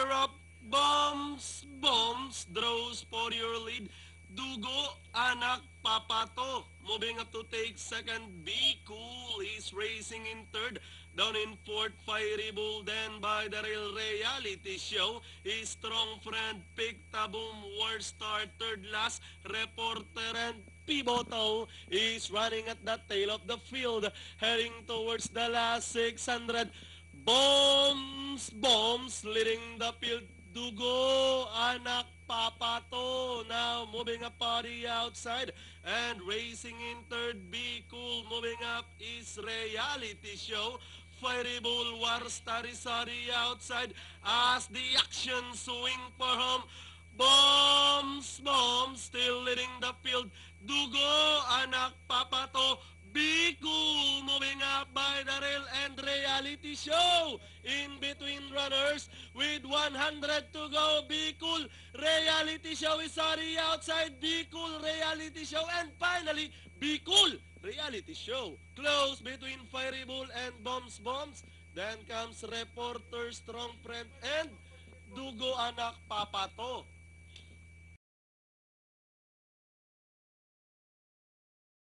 runner-up, Bombs draws for your lead. Dugo, Anak, Papato. Moving up to take second, Be Cool is racing in third. Down in fourth, Fiery Bull, then by the Real Reality Show. His strong friend, Pictaboom, War Star, third last, Reporter and Pivotal is running at the tail of the field, heading towards the last 600. Bombs leading the field. Dugo, Anak, Papato now moving up on the outside and racing in third. Be Cool moving up is Reality Show. Fiery Bull, War Star is on the outside as the action swing for home. Bombs still leading the field. Dugo, Anak, Papato. Be Cool moving up by the rail and Reality Show in between runners with 100 to go. Be Cool, Reality Show is on the outside. Be Cool, Reality Show, and finally Be Cool, Reality Show. Close between Fiery Bull and Bombs. Then comes Reporter, Strong Friend, and Dugo, Anak, Papato.